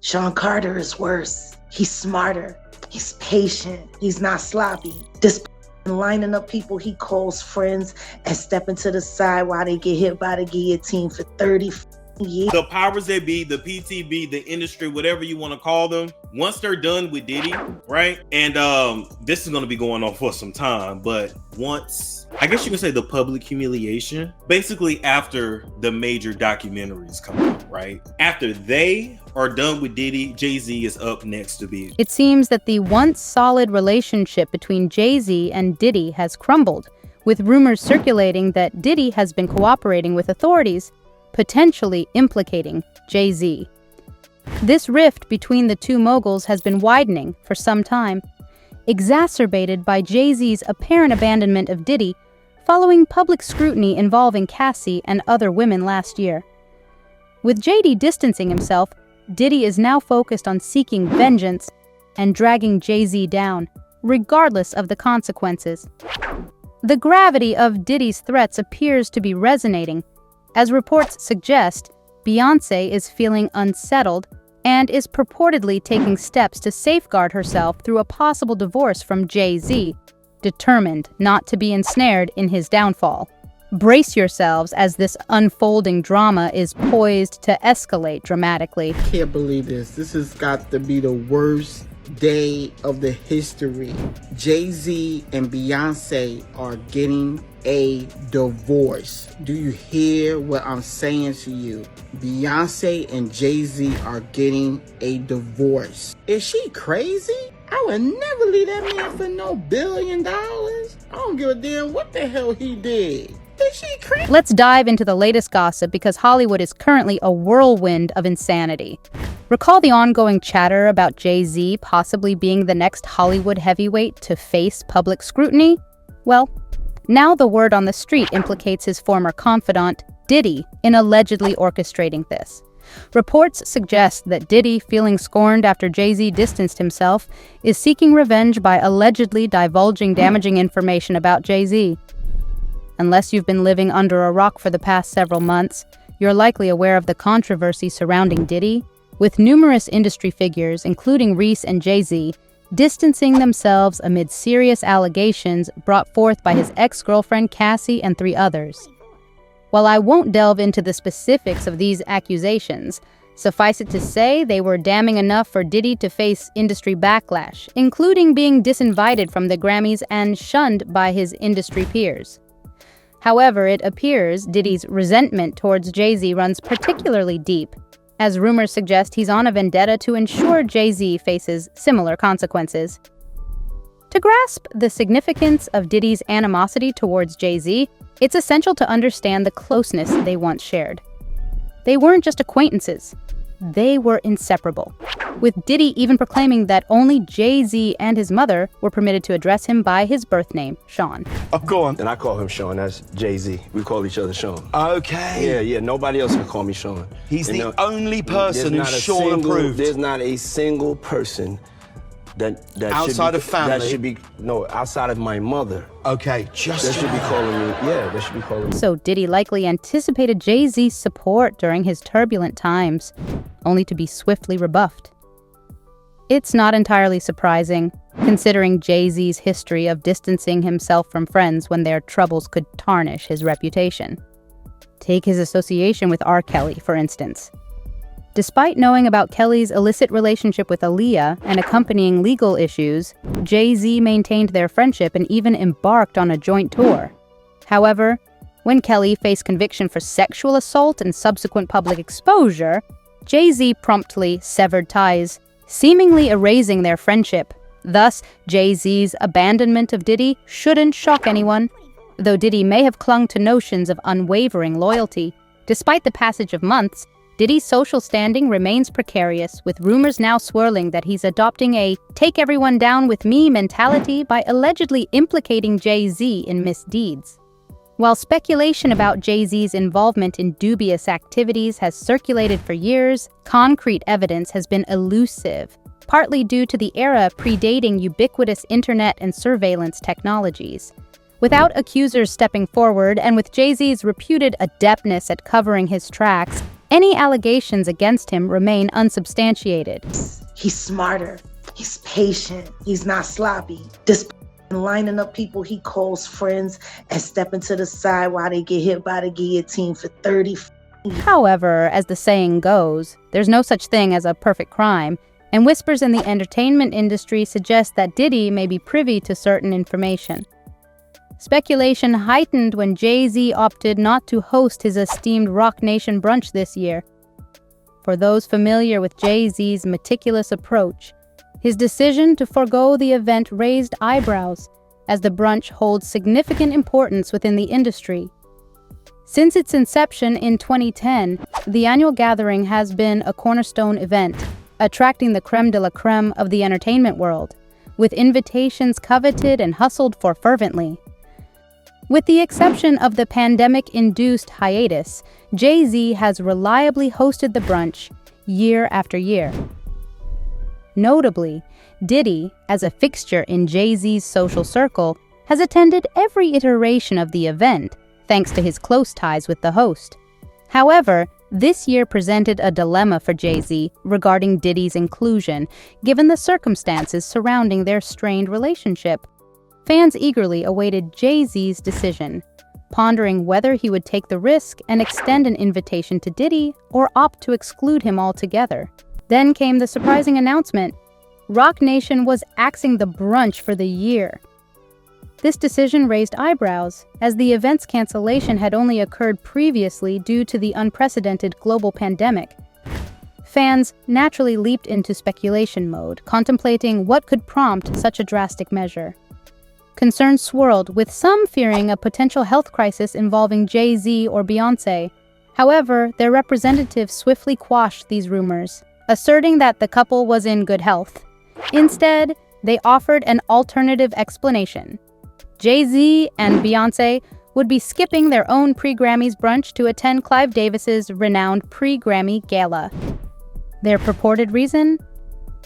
Sean Carter is worse. He's smarter. He's patient. He's not sloppy. This lining up people he calls friends and stepping to the side while they get hit by the guillotine for 30 years. The powers that be, the PTB, the industry, whatever you want to call them, once they're done with Diddy, right? And this is going to be going on for some time, but once, I guess you can say the public humiliation, basically after the major documentaries come out, right? After they are done with Diddy, Jay-Z is up next to be. It seems that the once solid relationship between Jay-Z and Diddy has crumbled, with rumors circulating that Diddy has been cooperating with authorities, potentially implicating Jay-Z. This rift between the two moguls has been widening for some time, exacerbated by Jay-Z's apparent abandonment of Diddy following public scrutiny involving Cassie and other women last year. With JD distancing himself, Diddy is now focused on seeking vengeance and dragging Jay-Z down, regardless of the consequences. The gravity of Diddy's threats appears to be resonating. As reports suggest, Beyonce is feeling unsettled and is purportedly taking steps to safeguard herself through a possible divorce from Jay-Z, determined not to be ensnared in his downfall. Brace yourselves as this unfolding drama is poised to escalate dramatically. Can't believe this. This has got to be the worst day of the history. Jay-Z and Beyonce are getting a divorce. Do you hear what I'm saying to you? Beyonce and Jay-Z are getting a divorce. Is she crazy? I would never leave that man for no $1 billion. I don't give a damn what the hell he did. Is she crazy? Let's dive into the latest gossip because Hollywood is currently a whirlwind of insanity. Recall the ongoing chatter about Jay-Z possibly being the next Hollywood heavyweight to face public scrutiny? Well, now the word on the street implicates his former confidant, Diddy, in allegedly orchestrating this. Reports suggest that Diddy, feeling scorned after Jay-Z distanced himself, is seeking revenge by allegedly divulging damaging information about Jay-Z. Unless you've been living under a rock for the past several months, you're likely aware of the controversy surrounding Diddy, with numerous industry figures, including Reese and Jay-Z, distancing themselves amid serious allegations brought forth by his ex-girlfriend Cassie and 3 others. While I won't delve into the specifics of these accusations, suffice it to say they were damning enough for Diddy to face industry backlash, including being disinvited from the Grammys and shunned by his industry peers. However, it appears Diddy's resentment towards Jay-Z runs particularly deep, as rumors suggest he's on a vendetta to ensure Jay-Z faces similar consequences. To grasp the significance of Diddy's animosity towards Jay-Z, it's essential to understand the closeness they once shared. They weren't just acquaintances, they were inseparable, with Diddy even proclaiming that only Jay-Z and his mother were permitted to address him by his birth name, Sean. Oh, go on. And I call him Sean, that's Jay-Z. We call each other Sean. Okay. Yeah, nobody else can call me Sean. He's the only person who's Sean approved. There's not a single person that outside of family? That should be, no, outside of my mother. Okay, That should be calling me, that should be calling me. So Diddy likely anticipated Jay-Z's support during his turbulent times, only to be swiftly rebuffed. It's not entirely surprising, considering Jay-Z's history of distancing himself from friends when their troubles could tarnish his reputation. Take his association with R. Kelly, for instance. Despite knowing about Kelly's illicit relationship with Aaliyah and accompanying legal issues, Jay-Z maintained their friendship and even embarked on a joint tour. However, when Kelly faced conviction for sexual assault and subsequent public exposure, Jay-Z promptly severed ties, seemingly erasing their friendship. Thus, Jay-Z's abandonment of Diddy shouldn't shock anyone, though Diddy may have clung to notions of unwavering loyalty. Despite the passage of months, Diddy's social standing remains precarious, with rumors now swirling that he's adopting a take everyone down with me mentality by allegedly implicating Jay-Z in misdeeds. While speculation about Jay-Z's involvement in dubious activities has circulated for years, concrete evidence has been elusive, partly due to the era predating ubiquitous internet and surveillance technologies. Without accusers stepping forward, and with Jay-Z's reputed adeptness at covering his tracks, any allegations against him remain unsubstantiated. He's smarter. He's patient. He's not sloppy. This lining up people he calls friends and stepping to the side while they get hit by the guillotine for 30. However, as the saying goes, there's no such thing as a perfect crime, and whispers in the entertainment industry suggest that Diddy may be privy to certain information. Speculation heightened when Jay-Z opted not to host his esteemed Rock Nation brunch this year. For those familiar with Jay-Z's meticulous approach, his decision to forego the event raised eyebrows, as the brunch holds significant importance within the industry. Since its inception in 2010, the annual gathering has been a cornerstone event, attracting the creme de la creme of the entertainment world, with invitations coveted and hustled for fervently. With the exception of the pandemic-induced hiatus, Jay-Z has reliably hosted the brunch year after year. Notably, Diddy, as a fixture in Jay-Z's social circle, has attended every iteration of the event, thanks to his close ties with the host. However, this year presented a dilemma for Jay-Z regarding Diddy's inclusion, given the circumstances surrounding their strained relationship. Fans eagerly awaited Jay-Z's decision, pondering whether he would take the risk and extend an invitation to Diddy or opt to exclude him altogether. Then came the surprising announcement: Rock Nation was axing the brunch for the year. This decision raised eyebrows, as the event's cancellation had only occurred previously due to the unprecedented global pandemic. Fans naturally leaped into speculation mode, contemplating what could prompt such a drastic measure. Concerns swirled, with some fearing a potential health crisis involving Jay-Z or Beyoncé. However, their representatives swiftly quashed these rumors, asserting that the couple was in good health. Instead, they offered an alternative explanation. Jay-Z and Beyoncé would be skipping their own pre-Grammys brunch to attend Clive Davis's renowned pre-Grammy gala. Their purported reason?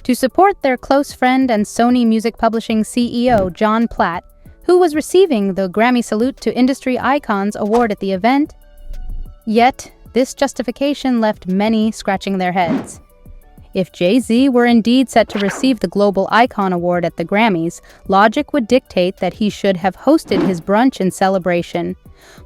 To support their close friend and Sony Music Publishing CEO John Platt, who was receiving the Grammy Salute to Industry Icons award at the event. Yet, this justification left many scratching their heads. If Jay-Z were indeed set to receive the Global Icon Award at the Grammys, logic would dictate that he should have hosted his brunch in celebration.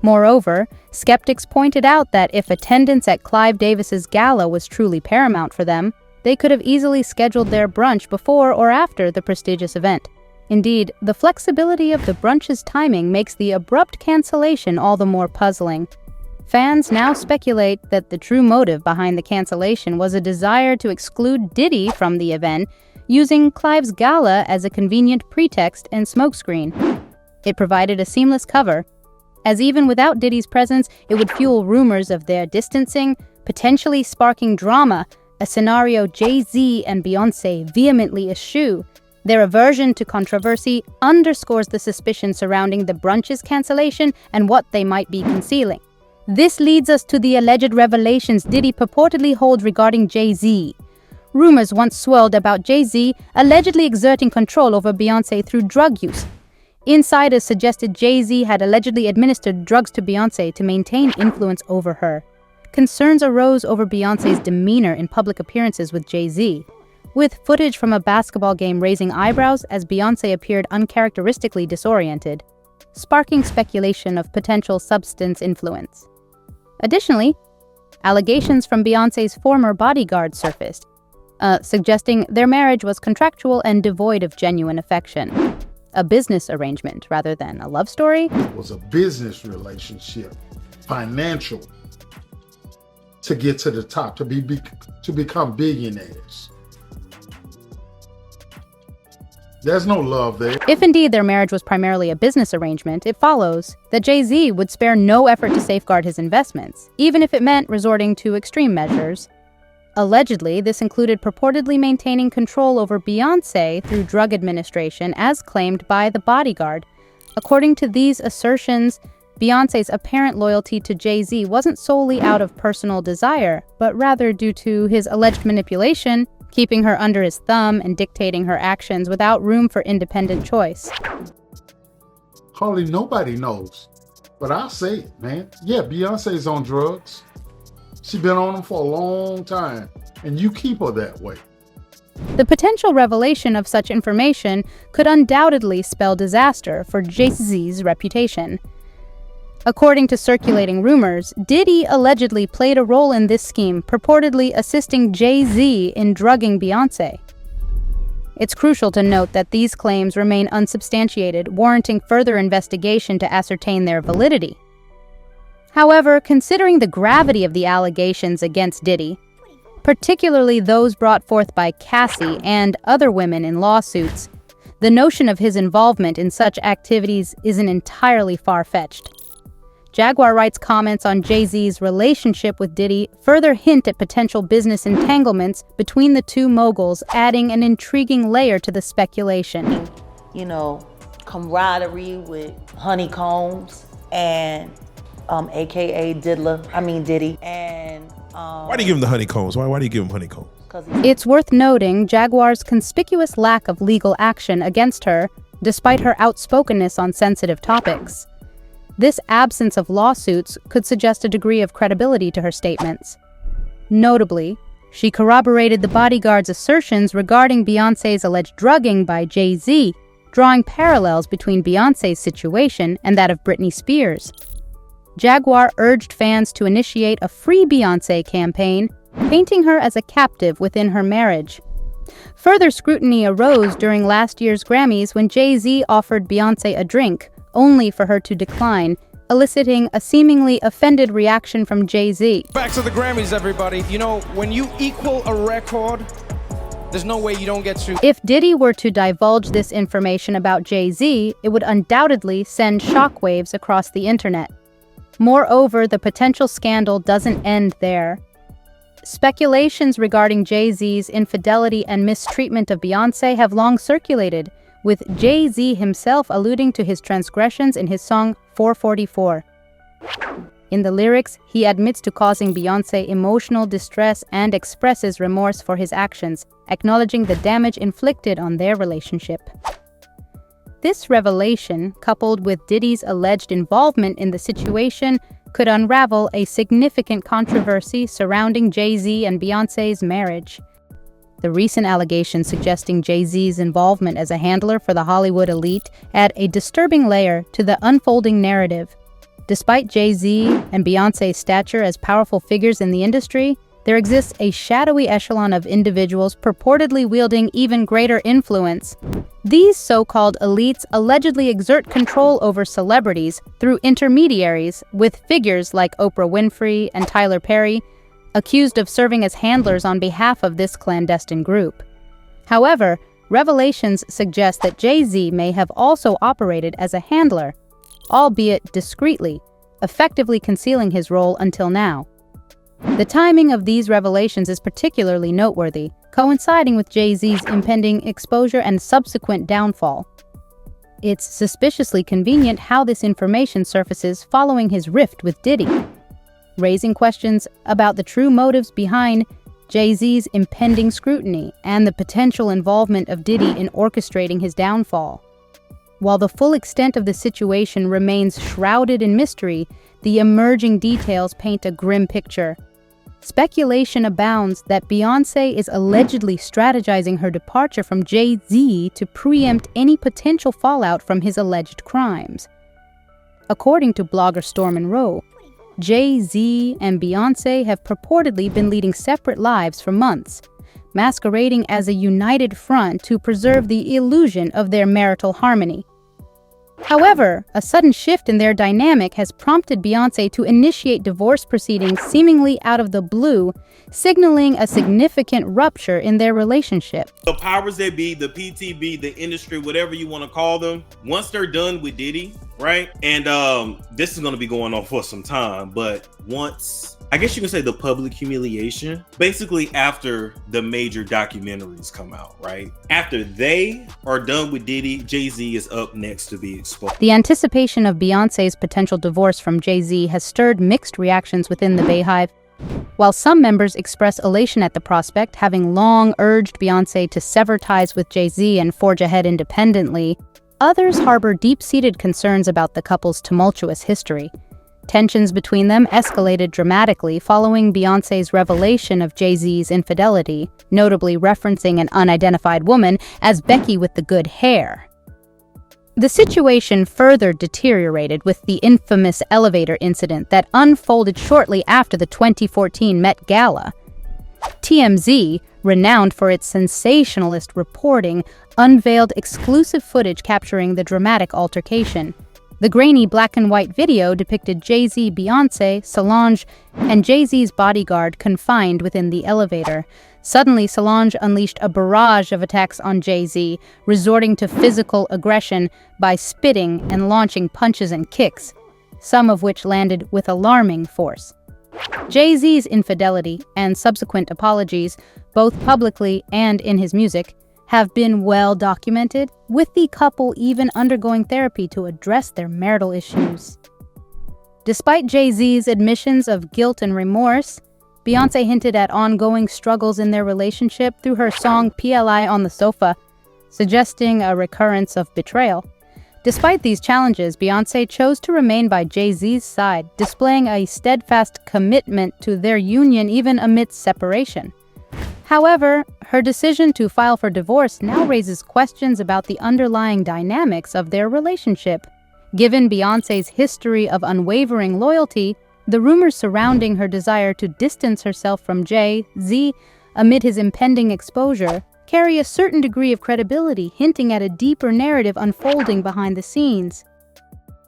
Moreover, skeptics pointed out that if attendance at Clive Davis's gala was truly paramount for them, they could have easily scheduled their brunch before or after the prestigious event. Indeed, the flexibility of the brunch's timing makes the abrupt cancellation all the more puzzling. Fans now speculate that the true motive behind the cancellation was a desire to exclude Diddy from the event, using Clive's gala as a convenient pretext and smokescreen. It provided a seamless cover, as even without Diddy's presence, it would fuel rumors of their distancing, potentially sparking drama, a scenario Jay-Z and Beyoncé vehemently eschew. Their aversion to controversy underscores the suspicion surrounding the brunch's cancellation and what they might be concealing. This leads us to the alleged revelations Diddy purportedly holds regarding Jay-Z. Rumors once swirled about Jay-Z allegedly exerting control over Beyoncé through drug use. Insiders suggested Jay-Z had allegedly administered drugs to Beyoncé to maintain influence over her. Concerns arose over Beyoncé's demeanor in public appearances with Jay-Z, with footage from a basketball game raising eyebrows as Beyoncé appeared uncharacteristically disoriented, sparking speculation of potential substance influence. Additionally, allegations from Beyoncé's former bodyguard surfaced, suggesting their marriage was contractual and devoid of genuine affection. A business arrangement rather than a love story. It was a business relationship, financial, to get to the top, to become billionaires. There's no love there. If indeed their marriage was primarily a business arrangement, it follows that Jay-Z would spare no effort to safeguard his investments, even if it meant resorting to extreme measures. Allegedly, this included purportedly maintaining control over Beyoncé through drug administration, as claimed by the bodyguard. According to these assertions, Beyoncé's apparent loyalty to Jay-Z wasn't solely out of personal desire, but rather due to his alleged manipulation, keeping her under his thumb and dictating her actions without room for independent choice. Hardly nobody knows, but I'll say it, man. Yeah, Beyonce's on drugs. She's been on him for a long time, and you keep her that way. The potential revelation of such information could undoubtedly spell disaster for Jay-Z's reputation. According to circulating rumors, Diddy allegedly played a role in this scheme, purportedly assisting Jay-Z in drugging Beyoncé. It's crucial to note that these claims remain unsubstantiated, warranting further investigation to ascertain their validity. However, considering the gravity of the allegations against Diddy, particularly those brought forth by Cassie and other women in lawsuits, the notion of his involvement in such activities isn't entirely far-fetched. Jaguar Wright's comments on Jay-Z's relationship with Diddy further hint at potential business entanglements between the two moguls, adding an intriguing layer to the speculation. You know, camaraderie with honeycombs and AKA Diddy. And why do you give him the honeycombs? Why do you give him honeycombs? It's worth noting Jaguar's conspicuous lack of legal action against her, despite her outspokenness on sensitive topics. This absence of lawsuits could suggest a degree of credibility to her statements. Notably, she corroborated the bodyguard's assertions regarding Beyoncé's alleged drugging by Jay-Z, drawing parallels between Beyoncé's situation and that of Britney Spears. Jaguar urged fans to initiate a Free Beyoncé campaign, painting her as a captive within her marriage. Further scrutiny arose during last year's Grammys when Jay-Z offered Beyoncé a drink, only for her to decline, eliciting a seemingly offended reaction from Jay-Z. Back to the Grammys, everybody. You know, when you equal a record, there's no way you don't get to. If Diddy were to divulge this information about Jay-Z, it would undoubtedly send shockwaves across the internet. Moreover, the potential scandal doesn't end there. Speculations regarding Jay-Z's infidelity and mistreatment of Beyoncé have long circulated, with Jay-Z himself alluding to his transgressions in his song 444. In the lyrics, he admits to causing Beyoncé emotional distress and expresses remorse for his actions, acknowledging the damage inflicted on their relationship. This revelation, coupled with Diddy's alleged involvement in the situation, could unravel a significant controversy surrounding Jay-Z and Beyoncé's marriage. The recent allegations suggesting Jay-Z's involvement as a handler for the Hollywood elite add a disturbing layer to the unfolding narrative. Despite Jay-Z and Beyoncé's stature as powerful figures in the industry, there exists a shadowy echelon of individuals purportedly wielding even greater influence. These so-called elites allegedly exert control over celebrities through intermediaries, with figures like Oprah Winfrey and Tyler Perry accused of serving as handlers on behalf of this clandestine group. However, revelations suggest that Jay-Z may have also operated as a handler, albeit discreetly, effectively concealing his role until now. The timing of these revelations is particularly noteworthy, coinciding with Jay-Z's impending exposure and subsequent downfall. It's suspiciously convenient how this information surfaces following his rift with Diddy, raising questions about the true motives behind Jay-Z's impending scrutiny and the potential involvement of Diddy in orchestrating his downfall. While the full extent of the situation remains shrouded in mystery, the emerging details paint a grim picture. Speculation abounds that Beyoncé is allegedly strategizing her departure from Jay-Z to preempt any potential fallout from his alleged crimes. According to blogger Storm and Rowe, Jay-Z and Beyoncé have purportedly been leading separate lives for months, masquerading as a united front to preserve the illusion of their marital harmony. However, a sudden shift in their dynamic has prompted Beyoncé to initiate divorce proceedings seemingly out of the blue, signaling a significant rupture in their relationship. The powers that be, the PTB, the industry, whatever you want to call them, once they're done with Diddy, right? And this is going to be going on for some time, but once, I guess you can say the public humiliation, basically after the major documentaries come out, right? After they are done with Diddy, Jay-Z is up next to be exposed. The anticipation of Beyoncé's potential divorce from Jay-Z has stirred mixed reactions within the Bayhive. While some members express elation at the prospect, having long urged Beyoncé to sever ties with Jay-Z and forge ahead independently, others harbor deep-seated concerns about the couple's tumultuous history. Tensions between them escalated dramatically following Beyoncé's revelation of Jay-Z's infidelity, notably referencing an unidentified woman as Becky with the good hair. The situation further deteriorated with the infamous elevator incident that unfolded shortly after the 2014 Met Gala. TMZ, renowned for its sensationalist reporting, unveiled exclusive footage capturing the dramatic altercation. The grainy black and white video depicted Jay-Z, Beyoncé, Solange, and Jay-Z's bodyguard confined within the elevator. Suddenly, Solange unleashed a barrage of attacks on Jay-Z, resorting to physical aggression by spitting and launching punches and kicks, some of which landed with alarming force. Jay-Z's infidelity and subsequent apologies, both publicly and in his music, have been well documented, with the couple even undergoing therapy to address their marital issues. Despite Jay-Z's admissions of guilt and remorse, Beyoncé hinted at ongoing struggles in their relationship through her song PLI on the Sofa, suggesting a recurrence of betrayal. Despite these challenges, Beyoncé chose to remain by Jay-Z's side, displaying a steadfast commitment to their union even amidst separation. However, her decision to file for divorce now raises questions about the underlying dynamics of their relationship. Given Beyoncé's history of unwavering loyalty, the rumors surrounding her desire to distance herself from Jay-Z amid his impending exposure carry a certain degree of credibility, hinting at a deeper narrative unfolding behind the scenes.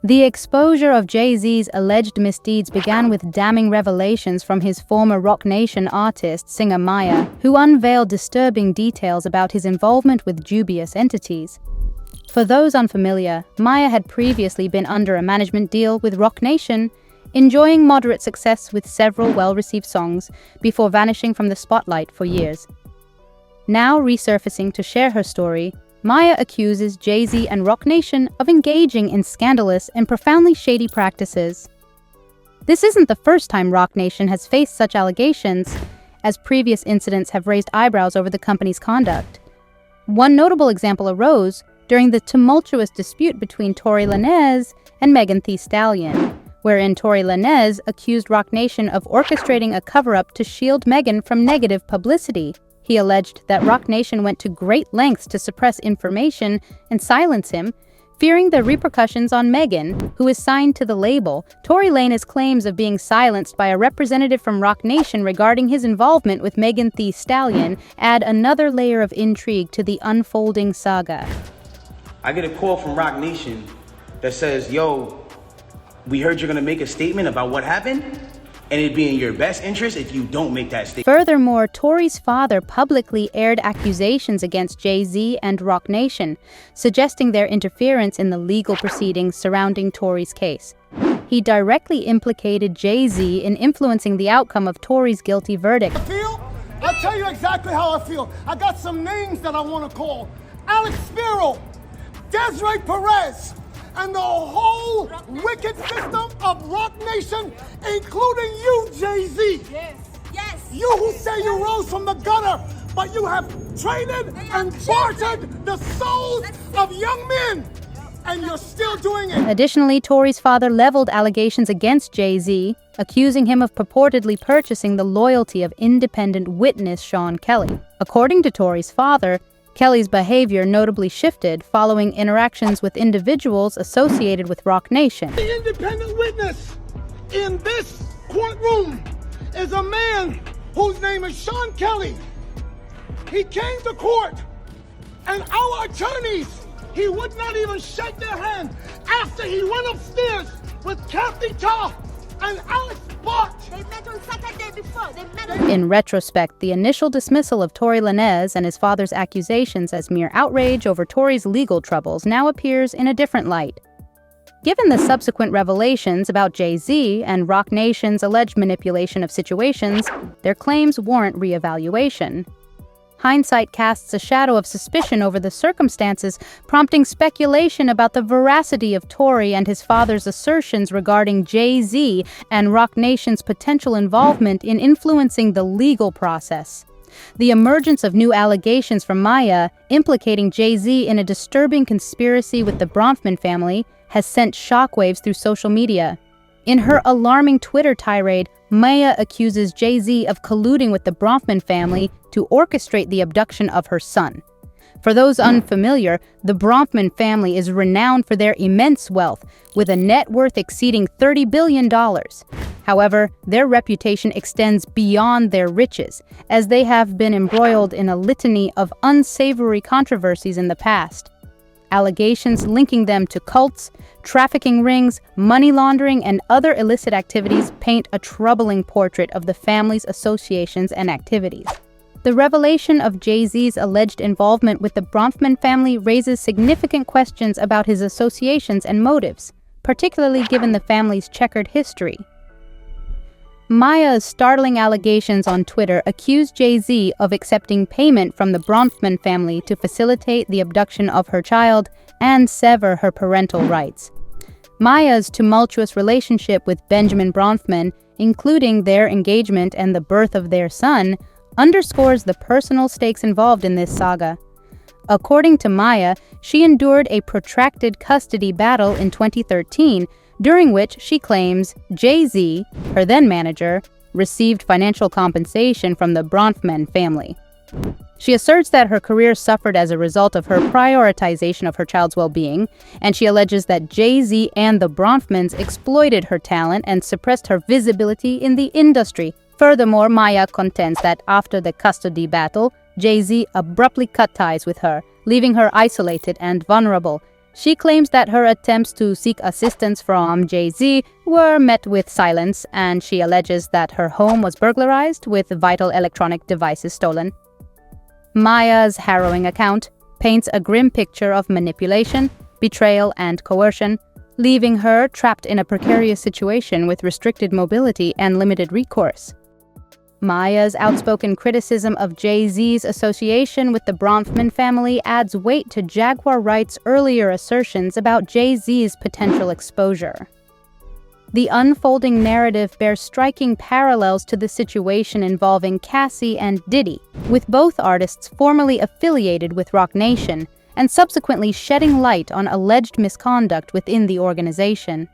The exposure of Jay-Z's alleged misdeeds began with damning revelations from his former Roc Nation artist, singer Maya, who unveiled disturbing details about his involvement with dubious entities. For those unfamiliar, Maya had previously been under a management deal with Roc Nation, enjoying moderate success with several well-received songs before vanishing from the spotlight for years. Now resurfacing to share her story, Maya accuses Jay-Z and Roc Nation of engaging in scandalous and profoundly shady practices. This isn't the first time Roc Nation has faced such allegations, as previous incidents have raised eyebrows over the company's conduct. One notable example arose during the tumultuous dispute between Tory Lanez and Megan Thee Stallion, wherein Tory Lanez accused Roc Nation of orchestrating a cover-up to shield Megan from negative publicity. He alleged that Roc Nation went to great lengths to suppress information and silence him, fearing the repercussions on Megan, who is signed to the label. Tory Lanez's claims of being silenced by a representative from Roc Nation regarding his involvement with Megan Thee Stallion add another layer of intrigue to the unfolding saga. I get a call from Roc Nation that says, yo, we heard you're gonna make a statement about what happened, and it'd be in your best interest if you don't make that statement. Furthermore, Tory's father publicly aired accusations against Jay-Z and Roc Nation, suggesting their interference in the legal proceedings surrounding Tory's case. He directly implicated Jay-Z in influencing the outcome of Tory's guilty verdict. I'll tell you exactly how I feel. I got some names that I want to call. Alex Spiro, Desiree Perez, and the whole wicked system of Roc Nation, including you, Jay-Z. Yes. You who say you rose from the gutter, but you have traded and bartered the souls of young men, and you're still doing it. Additionally, Tory's father leveled allegations against Jay-Z, accusing him of purportedly purchasing the loyalty of independent witness Sean Kelly. According to Tory's father, Kelly's behavior notably shifted following interactions with individuals associated with Roc Nation. The independent witness in this courtroom is a man whose name is Sean Kelly. He came to court, and our attorneys, he would not even shake their hand after he went upstairs with Kathy Taw and Alex Bart. They met on Saturday before. In retrospect, the initial dismissal of Tory Lanez and his father's accusations as mere outrage over Tory's legal troubles now appears in a different light. Given the subsequent revelations about Jay-Z and Roc Nation's alleged manipulation of situations, their claims warrant reevaluation. Hindsight casts a shadow of suspicion over the circumstances, prompting speculation about the veracity of Tory and his father's assertions regarding Jay-Z and Roc Nation's potential involvement in influencing the legal process. The emergence of new allegations from Maya, implicating Jay-Z in a disturbing conspiracy with the Bronfman family, has sent shockwaves through social media. In her alarming Twitter tirade, Maya accuses Jay-Z of colluding with the Bronfman family to orchestrate the abduction of her son. For those unfamiliar, the Bronfman family is renowned for their immense wealth, with a net worth exceeding $30 billion. However, their reputation extends beyond their riches, as they have been embroiled in a litany of unsavory controversies in the past. Allegations linking them to cults, trafficking rings, money laundering, and other illicit activities paint a troubling portrait of the family's associations and activities. The revelation of Jay-Z's alleged involvement with the Bronfman family raises significant questions about his associations and motives, particularly given the family's checkered history. Maya's startling allegations on Twitter accuse Jay-Z of accepting payment from the Bronfman family to facilitate the abduction of her child and sever her parental rights. Maya's tumultuous relationship with Benjamin Bronfman, including their engagement and the birth of their son, underscores the personal stakes involved in this saga. According to Maya, she endured a protracted custody battle in 2013, during which she claims Jay-Z, her then-manager, received financial compensation from the Bronfman family. She asserts that her career suffered as a result of her prioritization of her child's well-being, and she alleges that Jay-Z and the Bronfmans exploited her talent and suppressed her visibility in the industry. Furthermore, Maya contends that after the custody battle, Jay-Z abruptly cut ties with her, leaving her isolated and vulnerable. She claims that her attempts to seek assistance from Jay-Z were met with silence, and she alleges that her home was burglarized with vital electronic devices stolen. Maya's harrowing account paints a grim picture of manipulation, betrayal, and coercion, leaving her trapped in a precarious situation with restricted mobility and limited recourse. Maya's outspoken criticism of Jay-Z's association with the Bronfman family adds weight to Jaguar Wright's earlier assertions about Jay-Z's potential exposure. The unfolding narrative bears striking parallels to the situation involving Cassie and Diddy, with both artists formerly affiliated with Roc Nation and subsequently shedding light on alleged misconduct within the organization.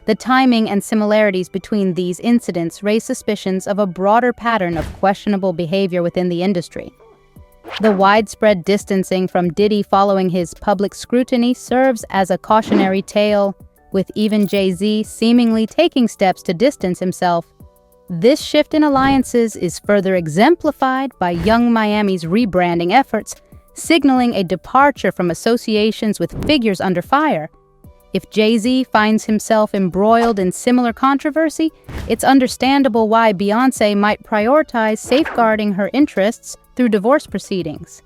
The timing and similarities between these incidents raise suspicions of a broader pattern of questionable behavior within the industry. The widespread distancing from Diddy following his public scrutiny serves as a cautionary tale, with even Jay-Z seemingly taking steps to distance himself. This shift in alliances is further exemplified by Young Miami's rebranding efforts, signaling a departure from associations with figures under fire. If Jay-Z finds himself embroiled in similar controversy, it's understandable why Beyoncé might prioritize safeguarding her interests through divorce proceedings.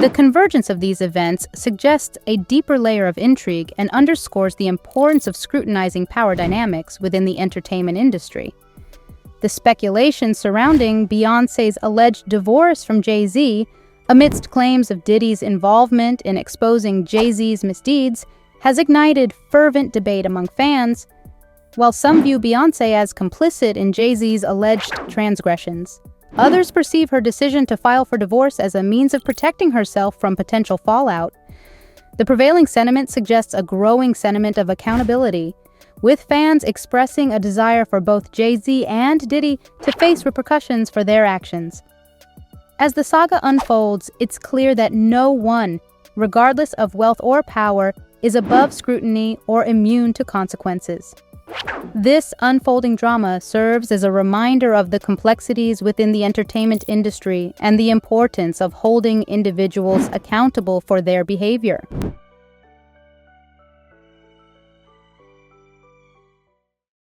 The convergence of these events suggests a deeper layer of intrigue and underscores the importance of scrutinizing power dynamics within the entertainment industry. The speculation surrounding Beyoncé's alleged divorce from Jay-Z, amidst claims of Diddy's involvement in exposing Jay-Z's misdeeds, has ignited fervent debate among fans, while some view Beyoncé as complicit in Jay-Z's alleged transgressions. Others perceive her decision to file for divorce as a means of protecting herself from potential fallout. The prevailing sentiment suggests a growing sentiment of accountability, with fans expressing a desire for both Jay-Z and Diddy to face repercussions for their actions. As the saga unfolds, it's clear that no one, regardless of wealth or power, is above scrutiny or immune to consequences. This unfolding drama serves as a reminder of the complexities within the entertainment industry and the importance of holding individuals accountable for their behavior.